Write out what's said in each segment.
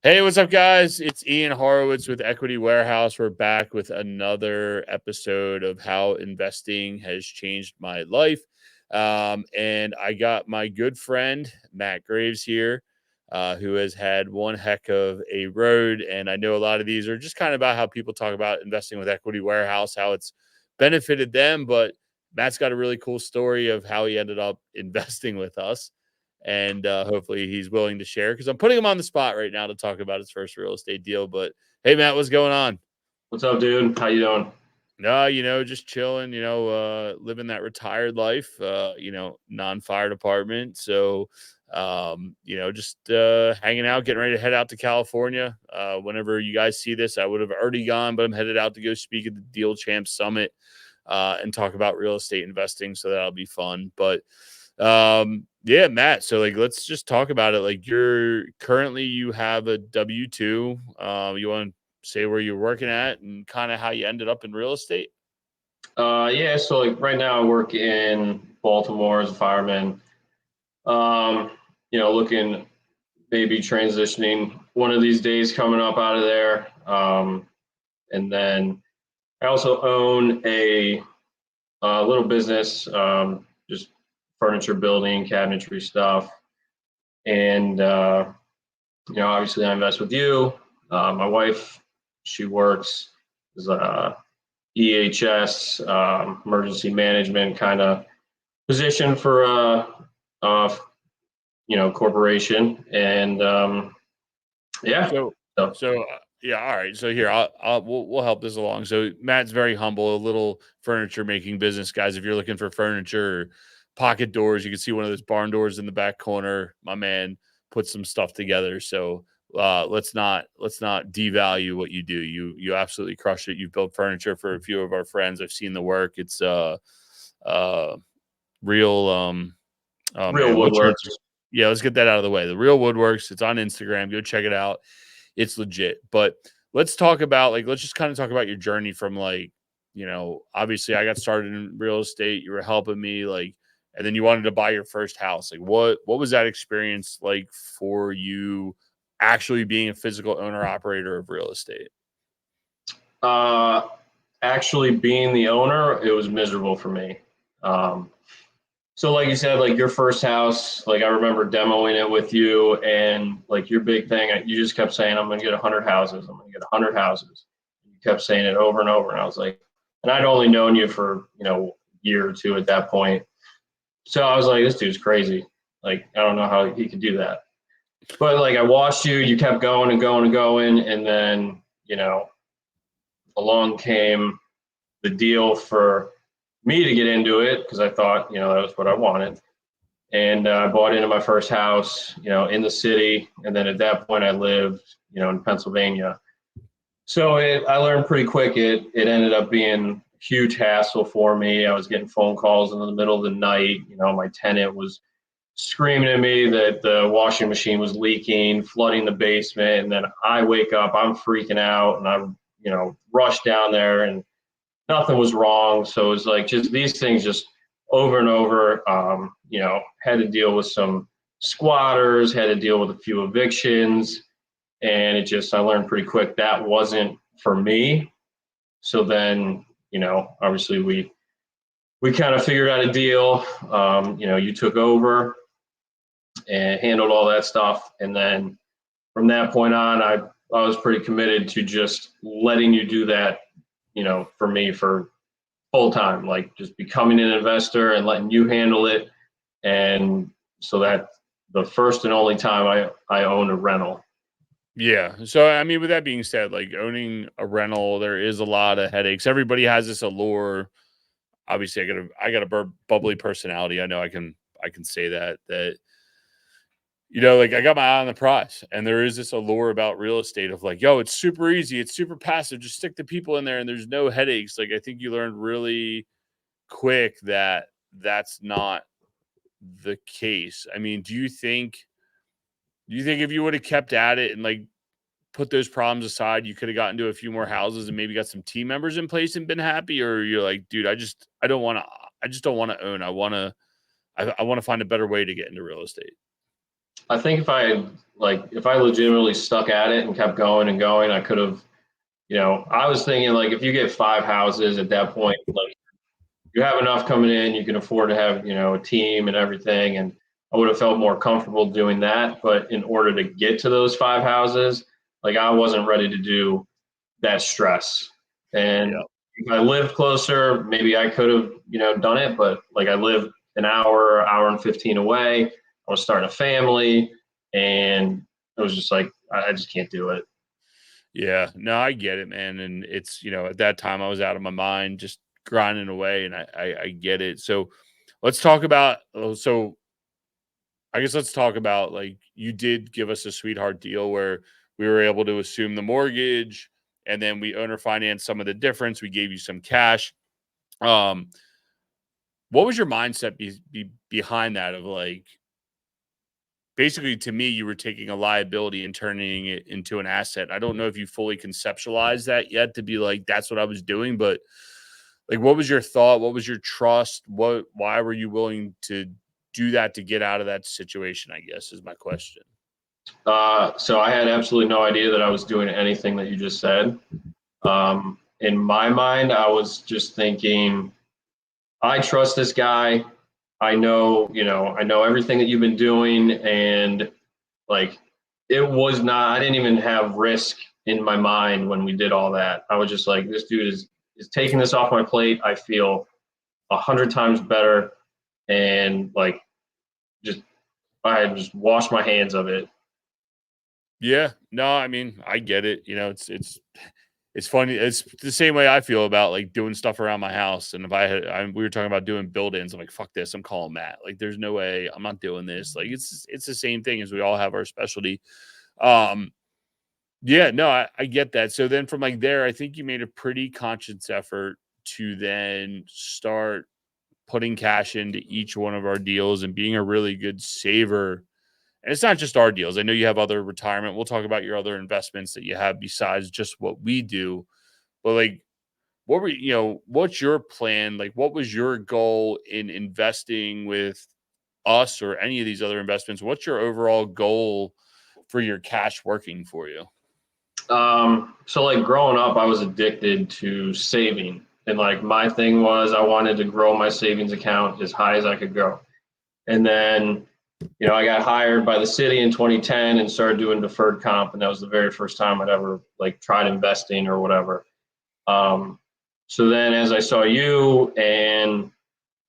Hey, what's up, guys? It's Ian Horowitz with Equity Warehouse. We're back with another episode of how investing has changed my life. And I got my good friend, Matt Graves, here, who has had one heck of a road. And I know a lot of these are just kind of about how people talk about investing with Equity Warehouse, how it's benefited them. But Matt's got a really cool story of how he ended up investing with us, and hopefully he's willing to share because I'm putting him on the spot right now to talk about his first real estate deal. But hey, Matt, what's going on? What's up, dude? How you doing? No, just chilling, living that retired life, non-fire department. So, just hanging out, getting ready to head out to California. Whenever you guys see this, I would have already gone, but I'm headed out to go speak at the Deal Champs Summit and talk about real estate investing. So that'll be fun. But yeah, Matt, so like let's just talk about it. Like you have a W-2. You want to say where you're working at and kind of how you ended up in real estate? Yeah, so like right now I work in Baltimore as a fireman. Looking maybe transitioning one of these days coming up out of there. And then I also own a little business, just furniture building, cabinetry stuff. And obviously I invest with you. My wife, she works as a EHS, emergency management kind of position for a corporation, and yeah. So, So yeah, all right. So here, we'll help this along. So Matt's very humble, a little furniture making business, guys. If you're looking for furniture, or pocket doors, you can see one of those barn doors in the back corner. My man put some stuff together. So let's not devalue what you do. You absolutely crush it. You've built furniture for a few of our friends. I've seen the work. It's uh real oh Real man, what's your Woodworks. yeah, let's get that out of the way. The Real Woodworks, it's on Instagram. Go check it out. It's legit. But let's talk about let's just kind of talk about your journey from obviously I got started in real estate. You were helping me, and then you wanted to buy your first house. Like what was that experience like for you actually being a physical owner operator of real estate? Uh, Actually, being the owner, it was miserable for me. Um, so, like you said, like your first house, like I remember demoing it with you, and like your big thing, you just kept saying, "I'm going to get 100 houses. I'm going to get 100 houses." You kept saying it over and over, and I was like, and I'd only known you for a year or two at that point. So I was like, this dude's crazy. Like, I don't know how he could do that. But like, I watched you, you kept going and going and going. And then, along came the deal for me to get into it because I thought, that was what I wanted. And I bought into my first house, in the city. And then at that point, I lived, in Pennsylvania. So I learned pretty quick. It ended up being a huge hassle for me. I was getting phone calls in the middle of the night. My tenant was screaming at me that the washing machine was leaking, flooding the basement, and then I wake up, I'm freaking out, and I'm rush down there, and nothing was wrong. So it was like just these things just over and over. Had to deal with some squatters, had to deal with a few evictions, and I learned pretty quick that wasn't for me. So then, obviously we kind of figured out a deal. You took over and handled all that stuff. And then from that point on, I was pretty committed to just letting you do that, for me for full time, like just becoming an investor and letting you handle it. And so that the first and only time I owned a rental. Yeah. So I mean, with that being said, like owning a rental, there is a lot of headaches. Everybody has this allure. Obviously, I got a bubbly personality. I know I can say that like I got my eye on the prize, and there is this allure about real estate of like, yo, it's super easy, it's super passive, just stick the people in there, and there's no headaches. Like I think you learned really quick that that's not the case. I mean, do you think if you would have kept at it and like put those problems aside, you could have gotten to a few more houses and maybe got some team members in place and been happy? Or you're like, dude, I just don't want to own. I want to find a better way to get into real estate. I think if I legitimately stuck at it and kept going and going, I could have, I was thinking like if you get 5 houses at that point, like you have enough coming in, you can afford to have, a team and everything. And I would have felt more comfortable doing that. But in order to get to those 5 houses, like I wasn't ready to do that stress. Yeah. And if I lived closer, maybe I could have, done it. But like I live an hour and 15 away. I was starting a family, and it was just like I just can't do it. Yeah, no, I get it, man. And it's, at that time I was out of my mind, just grinding away, and I get it. So let's talk about, so I guess let's talk about, like, you did give us a sweetheart deal where we were able to assume the mortgage, and then we owner financed some of the difference. We gave you some cash. Um, what was your mindset behind that, of like, basically, to me, you were taking a liability and turning it into an asset. I don't know if you fully conceptualized that yet, to be like, that's what I was doing, but like, what was your thought? What was your trust? Why were you willing to do that to get out of that situation? I guess is my question. So I had absolutely no idea that I was doing anything that you just said. In my mind, I was just thinking, I trust this guy. I know everything that you've been doing, and like, it was not. I didn't even have risk in my mind when we did all that. I was just like, this dude is taking this off my plate. I feel 100 times better, and like, just I just washed my hands of it. Yeah, no, I mean, I get it. It's funny. It's the same way I feel about like doing stuff around my house. And if we were talking about doing build-ins, I'm like, fuck this. I'm calling Matt. Like, there's no way I'm not doing this. Like, it's the same thing, as we all have our specialty. Um, yeah, no, I get that. So then from like there, I think you made a pretty conscious effort to then start putting cash into each one of our deals and being a really good saver. And it's not just our deals. I know you have other retirement. We'll talk about your other investments that you have besides just what we do. But like, what's your plan? Like, what was your goal in investing with us or any of these other investments? What's your overall goal for your cash working for you? So like growing up, I was addicted to saving. And like my thing was I wanted to grow my savings account as high as I could go. And then, I got hired by the city in 2010 and started doing deferred comp. And that was the very first time I'd ever like tried investing or whatever. Um, so then as I saw you and,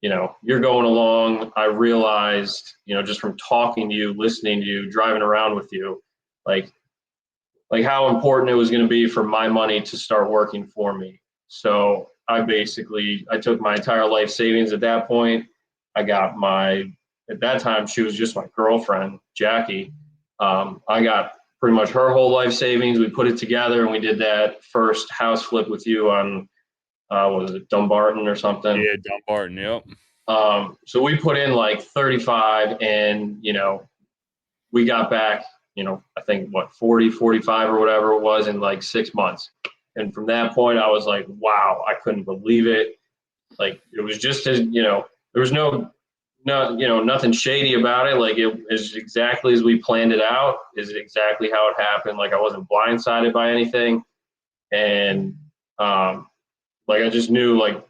you're going along, I realized, just from talking to you, listening to you, driving around with you, like how important it was going to be for my money to start working for me. So I took my entire life savings at that point. I got at that time, she was just my girlfriend, Jackie. I got pretty much her whole life savings. We put it together and we did that first house flip with you on, what was it, Dumbarton or something. Yeah, Dumbarton. Yep. So we put in like 35 and, we got back, I think what, 40, 45 or whatever it was in like 6 months. And from that point, I was like, wow, I couldn't believe it. Like it was just as, there was nothing shady about it. Like it is exactly as we planned it out. Is it exactly how it happened? Like I wasn't blindsided by anything. And like I just knew like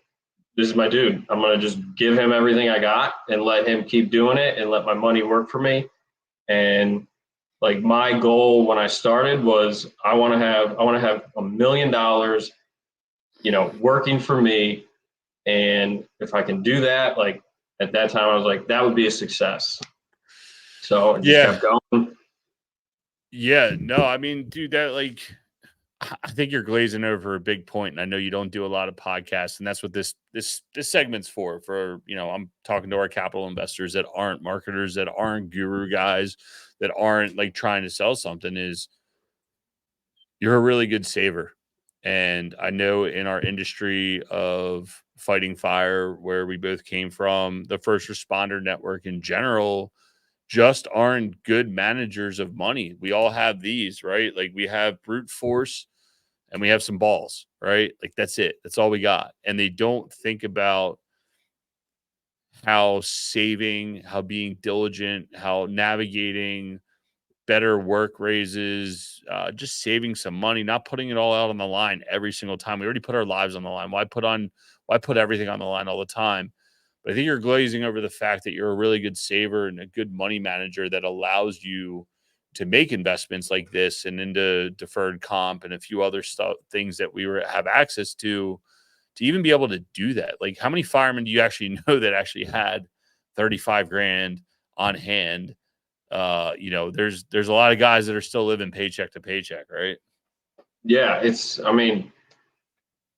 this is my dude. I'm gonna just give him everything I got and let him keep doing it and let my money work for me. And like my goal when I started was I want to have $1 million, working for me. And if I can do that, like at that time I was like, that would be a success. So it just Yeah. kept going. Yeah. No, I mean, dude, that like, I think you're glazing over a big point, and I know you don't do a lot of podcasts, and that's what this segment's for. For I'm talking to our capital investors that aren't marketers, that aren't guru guys, that aren't like trying to sell something. Is you're a really good saver, and I know in our industry of fighting fire, where we both came from, the first responder network in general just aren't good managers of money. We all have these, right? Like we have brute force and we have some balls, right? Like that's it. That's all we got. And they don't think about how saving, how being diligent, how navigating better work raises, just saving some money, not putting it all out on the line every single time. We already put our lives on the line. Why put everything on the line all the time? But I think you're glazing over the fact that you're a really good saver and a good money manager that allows you to make investments like this and into deferred comp and a few other stuff, things that have access to even be able to do that. Like, how many firemen do you actually know that actually had 35 grand on hand? There's a lot of guys that are still living paycheck to paycheck, right? Yeah, I mean,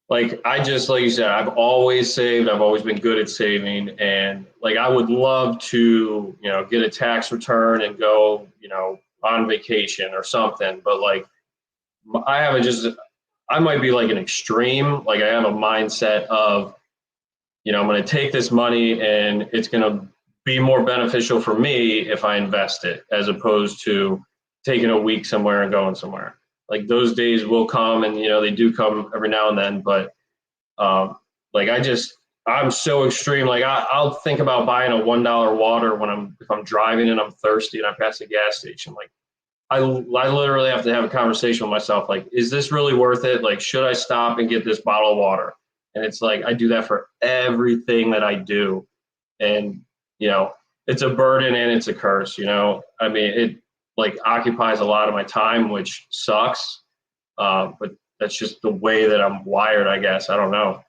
like you said, I've always saved. I've always been good at saving. And like, I would love to, get a tax return and go, on vacation or something. But like, I have I might be like an extreme. Like, I have a mindset of, I'm going to take this money and it's going to be more beneficial for me if I invest it as opposed to taking a week somewhere and going somewhere. Like, those days will come, and they do come every now and then. But like, I'm so extreme. Like, I'll think about buying a $1 water if I'm driving and I'm thirsty and I pass a gas station. Like, I literally have to have a conversation with myself. Like, is this really worth it? Like, should I stop and get this bottle of water? And it's like, I do that for everything that I do. And, it's a burden and it's a curse, I mean, it like occupies a lot of my time, which sucks. But that's just the way that I'm wired, I guess. I don't know.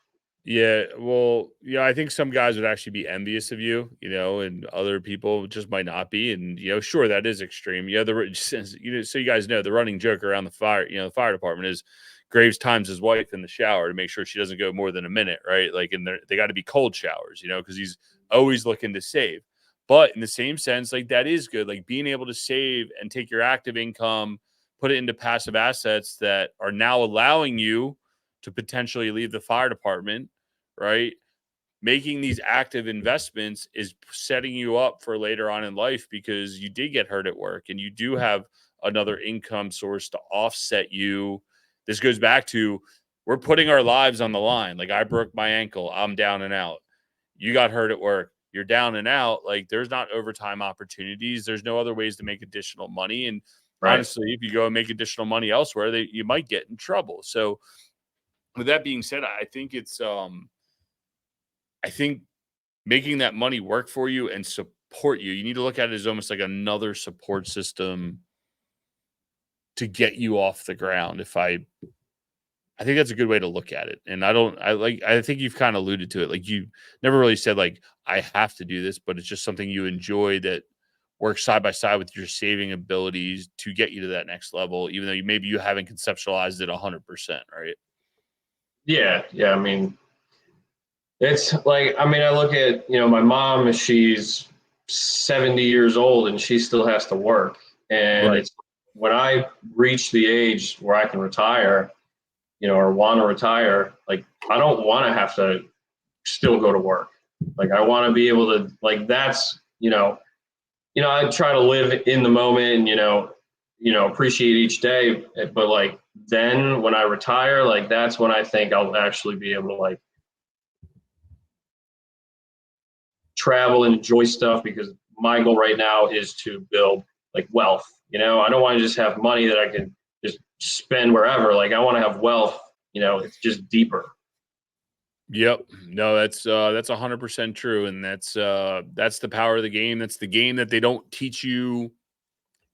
Yeah, well, yeah, I think some guys would actually be envious of you, and other people just might not be. And sure, that is extreme. Yeah, so you guys know the running joke around the fire department is Graves times his wife in the shower to make sure she doesn't go more than a minute, right? Like, and they got to be cold showers, because he's always looking to save. But in the same sense, like, that is good. Like, being able to save and take your active income, put it into passive assets that are now allowing you to potentially leave the fire department, right? Making these active investments is setting you up for later on in life because you did get hurt at work and you do have another income source to offset you. This goes back to, we're putting our lives on the line. Like, I broke my ankle, I'm down and out. You got hurt at work, you're down and out. Like, there's not overtime opportunities. There's no other ways to make additional money. And Right. honestly, if you go and make additional money elsewhere, you might get in trouble. So with that being said, I think making that money work for you and support you, you need to look at it as almost like another support system to get you off the ground. I think that's a good way to look at it. And I think you've kind of alluded to it. Like, you never really said like, I have to do this, but it's just something you enjoy that works side by side with your saving abilities to get you to that next level, even though maybe you haven't conceptualized it 100%, right? Yeah. Yeah. I mean, it's like, I mean, I look at, my mom, she's 70 years old and she still has to work. And Right. it's when I reach the age where I can retire, or want to retire, like, I don't want to have to still go to work. Like, I want to be able to, like, that's, I try to live in the moment and, appreciate each day. But like, then when I retire, like, that's when I think I'll actually be able to like travel and enjoy stuff, because my goal right now is to build like wealth. I don't want to just have money that I can just spend wherever. Like, I want to have wealth, it's just deeper. Yep. No, that's 100% true. And that's the power of the game. That's the game that they don't teach you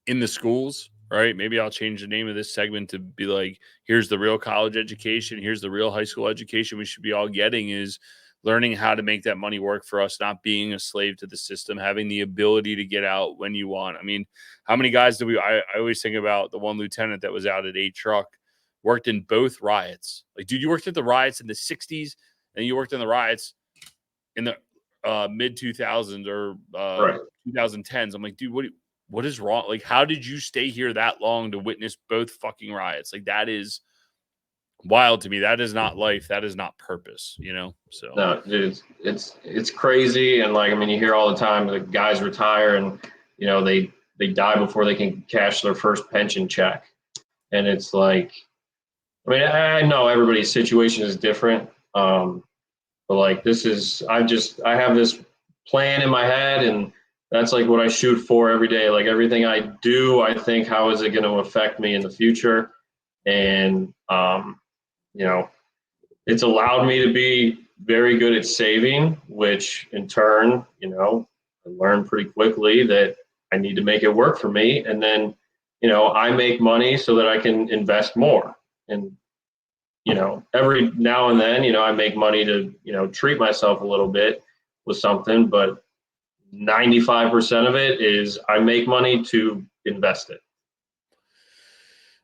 in the schools, right? Maybe I'll change the name of this segment to be like, here's the real college education, here's the real high school education we should be all getting, is learning how to make that money work for us, not being a slave to the system, having the ability to get out when you want. I mean, how many guys I always think about the one lieutenant that was out at a truck, worked in both riots. Like, dude, you worked at the riots in the 60s and you worked in the riots in the mid 2000s or Right. 2010s. I'm like, dude, what is wrong? Like, how did you stay here that long to witness both fucking riots? Like, that is wild to me. That is not life. That is not purpose, So, No, dude, it's crazy. And like, I mean, you hear all the time the guys retire and, they die before they can cash their first pension check. And it's like, I mean, I know everybody's situation is different. But like, I have this plan in my head, and that's like what I shoot for every day. Like everything I do, I think, how is it going to affect me in the future? And you know, it's allowed me to be very good at saving, which in turn, I learned pretty quickly that I need to make it work for me. And then, I make money so that I can invest more. And, every now and then, I make money to, treat myself a little bit with something, but 95% of it is I make money to invest it.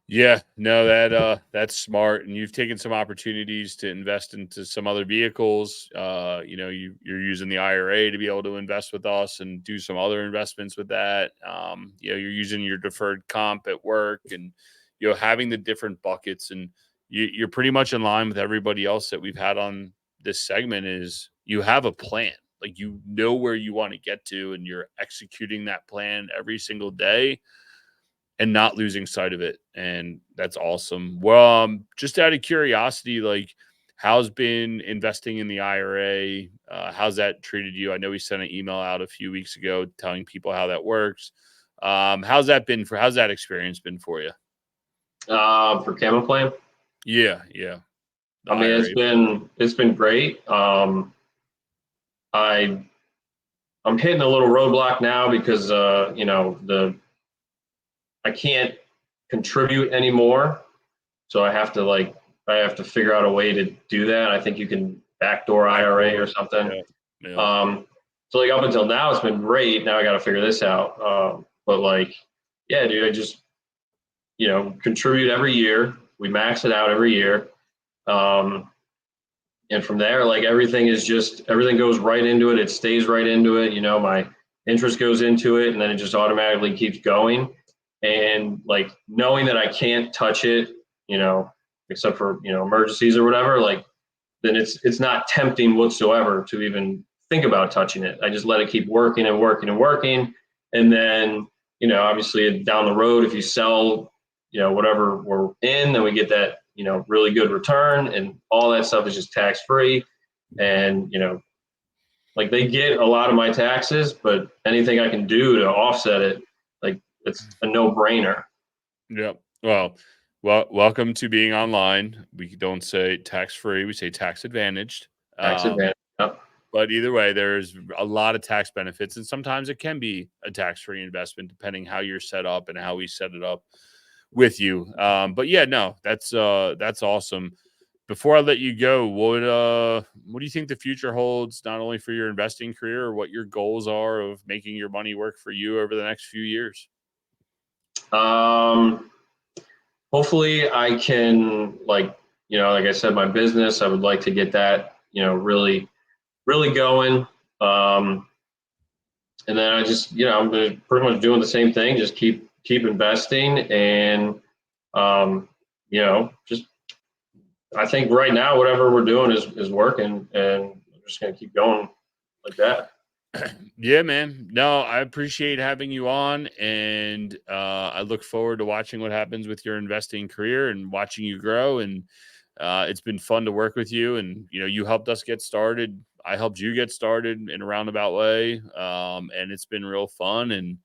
Yeah, no, that's smart. And you've taken some opportunities to invest into some other vehicles. You're using the IRA to be able to invest with us and do some other investments with that. You're using your deferred comp at work, and having the different buckets, and you're pretty much in line with everybody else that we've had on this segment. Is you have a plan, like you know where you want to get to, and you're executing that plan every single day and not losing sight of it. And that's awesome. Well, just out of curiosity, like how's been investing in the IRA? How's that treated you? I know we sent an email out a few weeks ago telling people how that works. How's that experience been for you? For Camel Plan, Yeah. The I mean, IRA. it's been great. I'm hitting a little roadblock now because I can't contribute anymore. So I have to figure out a way to do that. I think you can backdoor IRA or something. Yeah. So like up until now, it's been great. Now I got to figure this out. But like, yeah, dude, I just, contribute every year. We max it out every year. And from there, like everything goes right into it. It stays right into it. My interest goes into it, and then it just automatically keeps going. And like knowing that I can't touch it, except for emergencies or whatever, like then it's not tempting whatsoever to even think about touching it. I just let it keep working and working and working, and then obviously down the road, if you sell whatever we're in, then we get that really good return, and all that stuff is just tax free. And like they get a lot of my taxes, but anything I can do to offset it, like it's a no brainer. Yep. Well, welcome to being online. We don't say tax free; we say tax advantaged. Tax advantage. Yep. But either way, there's a lot of tax benefits, and sometimes it can be a tax free investment depending how you're set up and how we set it up with you. But yeah, no, that's awesome. Before I let you go, what do you think the future holds, not only for your investing career, or what your goals are of making your money work for you over the next few years? Um, Hopefully I can like I said, my business, I would like to get that, really, really going. Um, and then I just, I'm pretty much doing the same thing, just keep investing and, just, I think right now, whatever we're doing is working, and I'm just going to keep going like that. Yeah, man. No, I appreciate having you on, and I look forward to watching what happens with your investing career and watching you grow. And it's been fun to work with you, and you helped us get started. I helped you get started in a roundabout way, and it's been real fun. And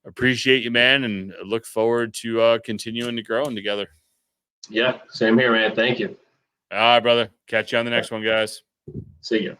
appreciate you, man, and look forward to continuing to growing together. Yeah, same here, man. Thank you. All right, brother. Catch you on the next one, guys. See you.